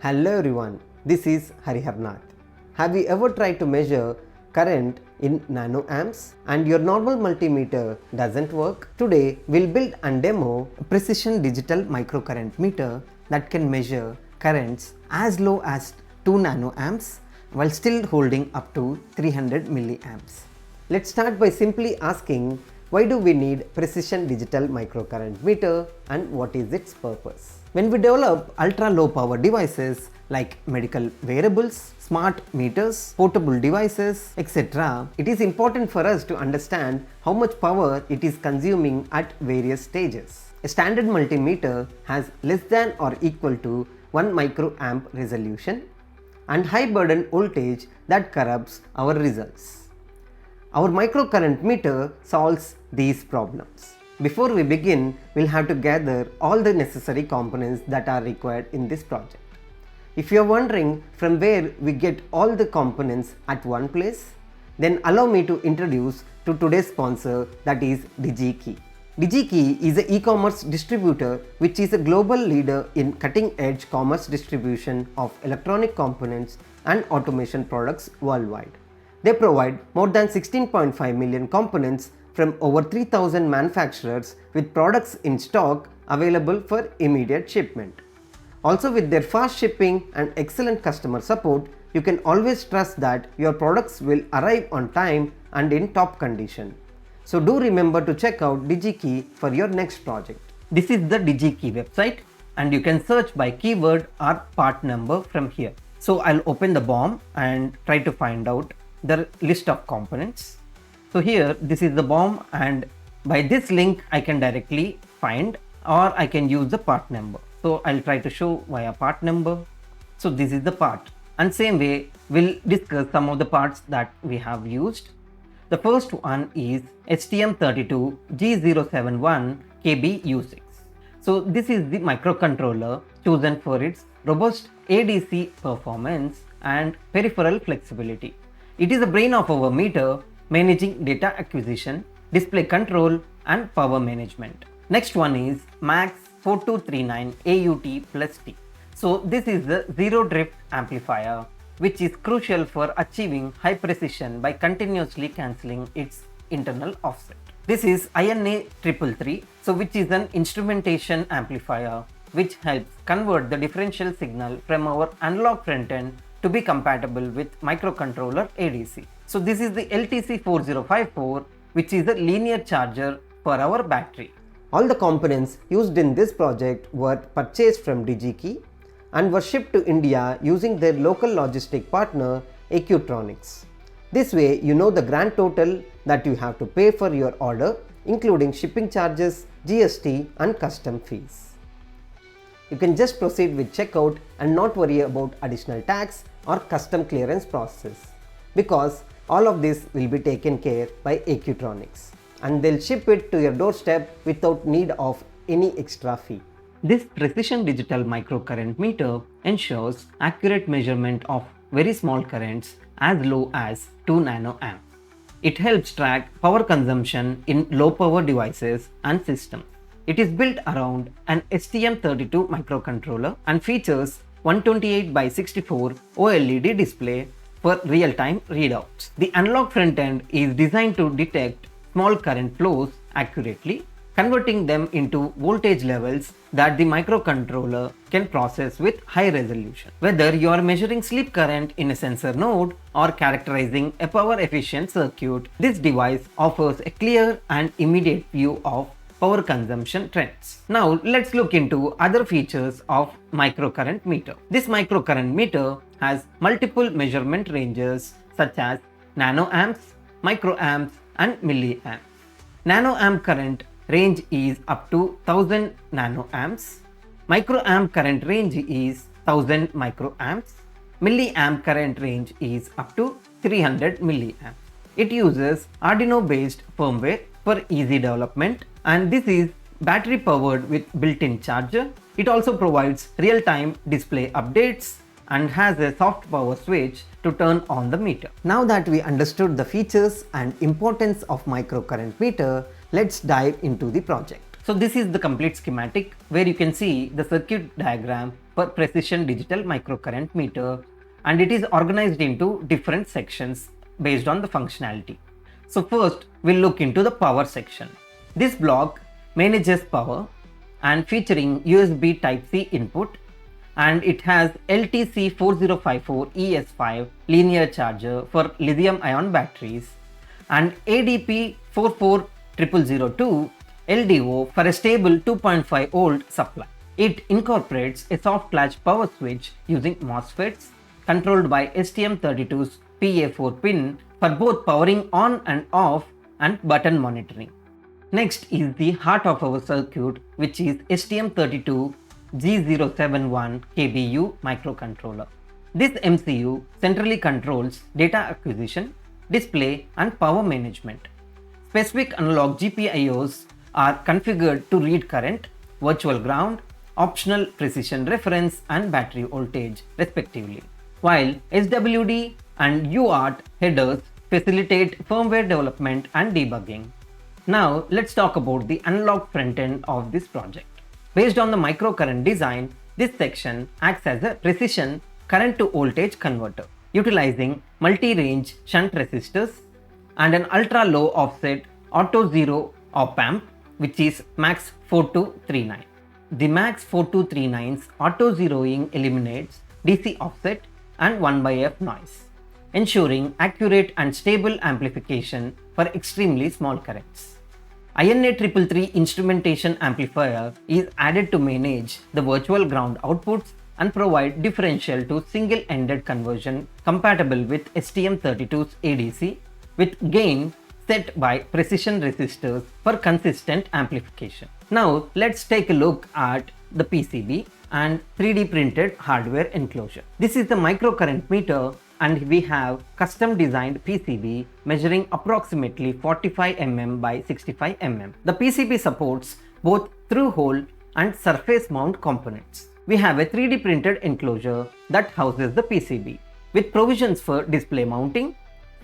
Hello everyone, this is Hariharnath. Have you ever tried to measure current in nanoamps and your normal multimeter doesn't work? Today we'll build and demo a precision digital microcurrent meter that can measure currents as low as 2 nanoamps while still holding up to 300 milliamps. Let's start by simply asking, why do we need precision digital microcurrent meter and what is its purpose? When we develop ultra low power devices like medical wearables, smart meters, portable devices, etc., it is important for us to understand how much power it is consuming at various stages. A standard multimeter has less than or equal to 1 microamp resolution and high burden voltage that corrupts our results. Our microcurrent meter solves these problems. Before we begin, we'll have to gather all the necessary components that are required in this project. If you are wondering from where we get all the components at one place, then allow me to introduce to today's sponsor, that is DigiKey. DigiKey is an e-commerce distributor which is a global leader in cutting-edge commerce distribution of electronic components and automation products worldwide. They provide more than 16.5 million components from over 3,000 manufacturers with products in stock available for immediate shipment. Also, with their fast shipping and excellent customer support, you can always trust that your products will arrive on time and in top condition. So do remember to check out DigiKey for your next project. This is the DigiKey website and you can search by keyword or part number from here. So I'll open the BOM and try to find out the list of components. So here this is the BOM and by this link I can directly find or I can use the part number. So I'll try to show via part number. So this is the part, and same way we'll discuss some of the parts that we have used. The first one is STM32 G071 KB-U6. So this is the microcontroller chosen for its robust ADC performance and peripheral flexibility. It is the brain of our meter, managing data acquisition, display control and power management. Next one is MAX 4239 AUT plus T. So this is the zero drift amplifier which is crucial for achieving high precision by continuously cancelling its internal offset. This is INA333, so which is an instrumentation amplifier which helps convert the differential signal from our analog front end to be compatible with microcontroller ADC. So this is the LTC4054 which is a linear charger for our battery. All the components used in this project were purchased from DigiKey and were shipped to India using their local logistic partner Ecutronics. This way you know the grand total that you have to pay for your order, including shipping charges, GST and custom fees. You can just proceed with checkout and not worry about additional tax or custom clearance process, because all of this will be taken care by Ecutronics and they'll ship it to your doorstep without need of any extra fee. This precision digital microcurrent meter ensures accurate measurement of very small currents as low as 2 nanoamps. It helps track power consumption in low power devices and systems. It is built around an STM32 microcontroller and features 128 by 64 OLED display for real-time readouts. The analog front end is designed to detect small current flows accurately, converting them into voltage levels that the microcontroller can process with high resolution. Whether you are measuring sleep current in a sensor node or characterizing a power efficient circuit, this device offers a clear and immediate view of power consumption trends. Now let's look into other features of microcurrent meter. This microcurrent meter has multiple measurement ranges such as nanoamps, microamps and milliamps. Nanoamp current range is up to 1000 nanoamps. Microamp current range is 1000 microamps. Milliamp current range is up to 300 milliamps. It uses Arduino based firmware for easy development, and this is battery powered with built-in charger. It also provides real-time display updates and has a soft power switch to turn on the meter. Now that we understood the features and importance of microcurrent meter, let's dive into the project. So this is the complete schematic where you can see the circuit diagram for precision digital microcurrent meter, and it is organized into different sections based on the functionality. So first we'll look into the power section. This block manages power and featuring USB Type-C input, and it has LTC4054 linear charger for lithium ion batteries and ADP44002 LDO for a stable 2.5 volt supply. It incorporates a soft latch power switch using MOSFETs controlled by STM32's PA4 pin for both powering on and off and button monitoring. Next is the heart of our circuit, which is STM32 G071 KBU microcontroller. This MCU centrally controls data acquisition, display and power management. Specific analog GPIOs are configured to read current, virtual ground, optional precision reference and battery voltage respectively, while SWD and UART headers facilitate firmware development and debugging. Now let's talk about the analog front end of this project. Based on the microcurrent design, this section acts as a precision current to voltage converter, utilizing multi-range shunt resistors and an ultra-low offset auto zero op-amp, which is MAX 4239. The MAX 4239's auto zeroing eliminates DC offset and 1/f noise, ensuring accurate and stable amplification for extremely small currents. INA333 instrumentation amplifier is added to manage the virtual ground outputs and provide differential to single-ended conversion compatible with STM32's ADC with gain set by precision resistors for consistent amplification. Now let's take a look at the PCB and 3D printed hardware enclosure. This is the microcurrent meter, and we have custom designed PCB measuring approximately 45 mm by 65 mm. The PCB supports both through-hole and surface mount components. We have a 3D printed enclosure that houses the PCB. With provisions for display mounting,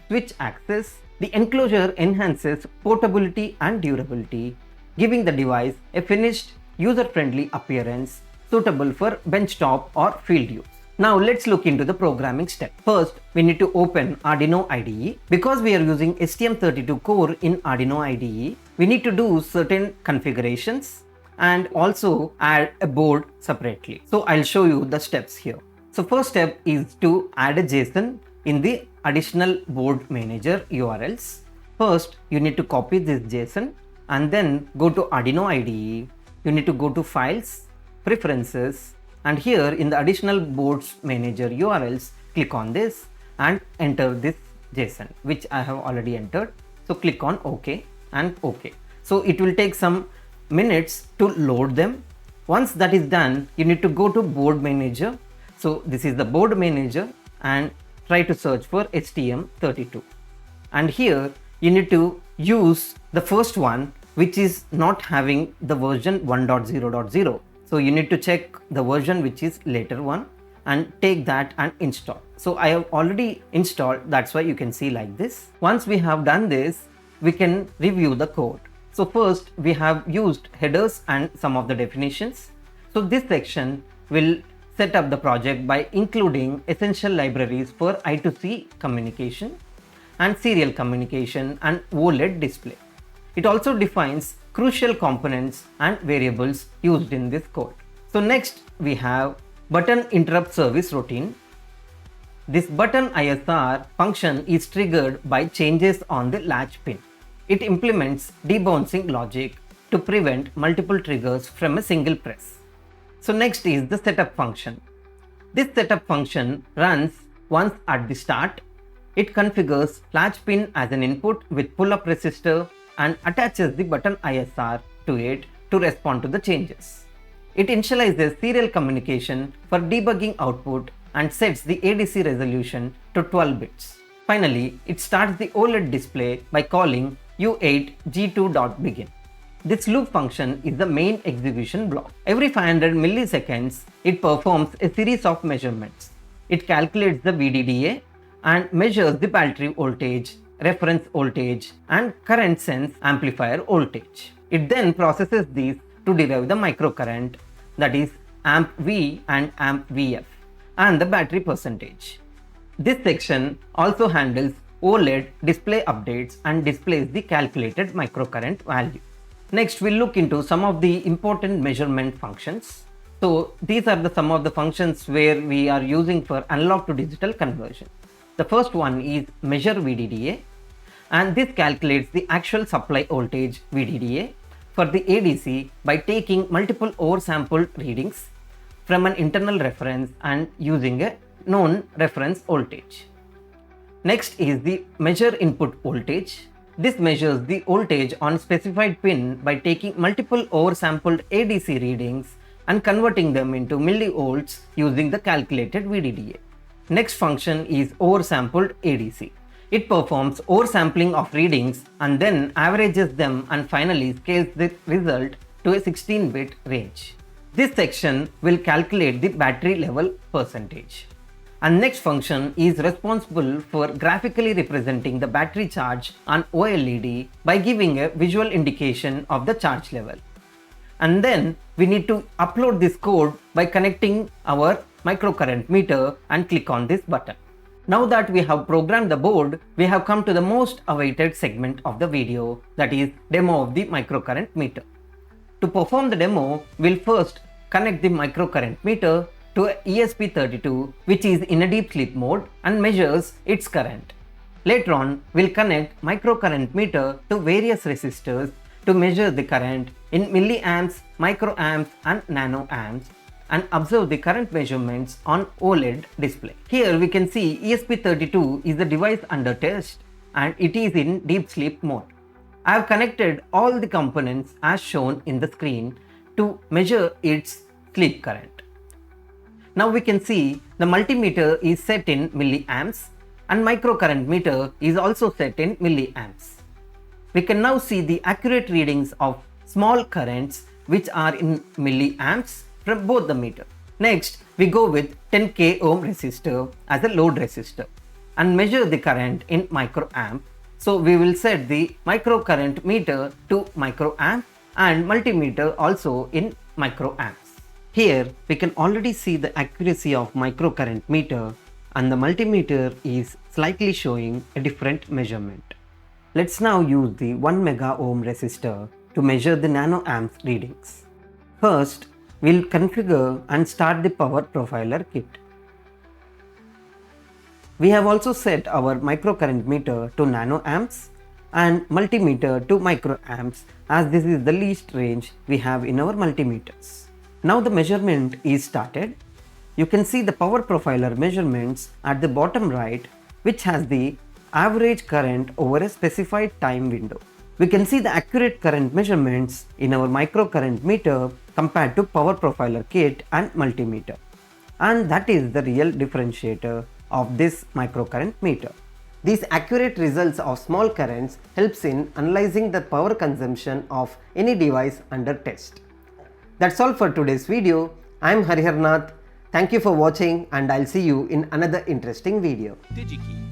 switch access, the enclosure enhances portability and durability, giving the device a finished, user-friendly appearance suitable for benchtop or field use. Now let's look into the programming step. First, we need to open Arduino IDE. Because we are using STM32 core in Arduino IDE, we need to do certain configurations and also add a board separately. So I'll show you the steps here. So first step is to add a JSON in the additional board manager URLs. First, you need to copy this JSON and then go to Arduino IDE. You need to go to Files, Preferences, and here in the additional boards manager URLs, click on this and enter this JSON, which I have already entered. So click on OK and OK. So it will take some minutes to load them. Once that is done, you need to go to board manager. So this is the board manager and try to search for STM32. And here you need to use the first one, which is not having the version 1.0.0. So you need to check the version which is later one and take that and install. So I have already installed, that's why you can see like this. Once we have done this, we can review the code. So first we have used headers and some of the definitions. So this section will set up the project by including essential libraries for I2C communication and serial communication and OLED display. It also defines crucial components and variables used in this code. So next we have button interrupt service routine. This button ISR function is triggered by changes on the latch pin. It implements debouncing logic to prevent multiple triggers from a single press. So next is the setup function. This setup function runs once at the start. It configures latch pin as an input with pull-up resistor and attaches the button ISR to it to respond to the changes. It initializes serial communication for debugging output and sets the ADC resolution to 12 bits. Finally, it starts the OLED display by calling U8G2.begin. This loop function is the main execution block. Every 500 milliseconds, it performs a series of measurements. It calculates the VDDA and measures the battery voltage reference voltage and current sense amplifier voltage. It then processes these to derive the microcurrent, that is amp V and amp Vf, and the battery percentage. This section also handles OLED display updates and displays the calculated microcurrent value. Next, we'll look into some of the important measurement functions. So these are some of the functions where we are using for analog to digital conversion. The first one is measure VDDA, and this calculates the actual supply voltage VDDA for the ADC by taking multiple oversampled readings from an internal reference and using a known reference voltage. Next is the measure input voltage. This measures the voltage on specified pin by taking multiple oversampled ADC readings and converting them into millivolts using the calculated VDDA. Next function is oversampled ADC. It performs oversampling of readings and then averages them and finally scales the result to a 16-bit range. This section will calculate the battery level percentage. And next function is responsible for graphically representing the battery charge on OLED by giving a visual indication of the charge level. And then we need to upload this code by connecting our microcurrent meter and click on this button. Now that we have programmed the board, we have come to the most awaited segment of the video, that is demo of the microcurrent meter. To perform the demo, we'll first connect the microcurrent meter to a ESP32, which is in a deep sleep mode and measures its current. Later on, we'll connect microcurrent meter to various resistors to measure the current in milliamps, microamps and nanoamps and observe the current measurements on OLED display. Here we can see ESP32 is the device under test and it is in deep sleep mode. I have connected all the components as shown in the screen to measure its sleep current. Now we can see the multimeter is set in milliamps and microcurrent meter is also set in milliamps. We can now see the accurate readings of small currents which are in milliamps from both the meter. Next, we go with 10k ohm resistor as a load resistor and measure the current in microamp. So we will set the microcurrent meter to microamp and multimeter also in microamps. Here we can already see the accuracy of microcurrent meter and the multimeter is slightly showing a different measurement. Let's now use the 1 mega ohm resistor to measure the nanoamps readings. First, we'll configure and start the power profiler kit. We have also set our microcurrent meter to nanoamps and multimeter to microamps, as this is the least range we have in our multimeters. Now the measurement is started. You can see the power profiler measurements at the bottom right, which has the average current over a specified time window. We can see the accurate current measurements in our microcurrent meter compared to power profiler kit and multimeter. And that is the real differentiator of this microcurrent meter. These accurate results of small currents helps in analyzing the power consumption of any device under test. That's all for today's video. I'm Hariharnath. Thank you for watching and I'll see you in another interesting video. DigiKey.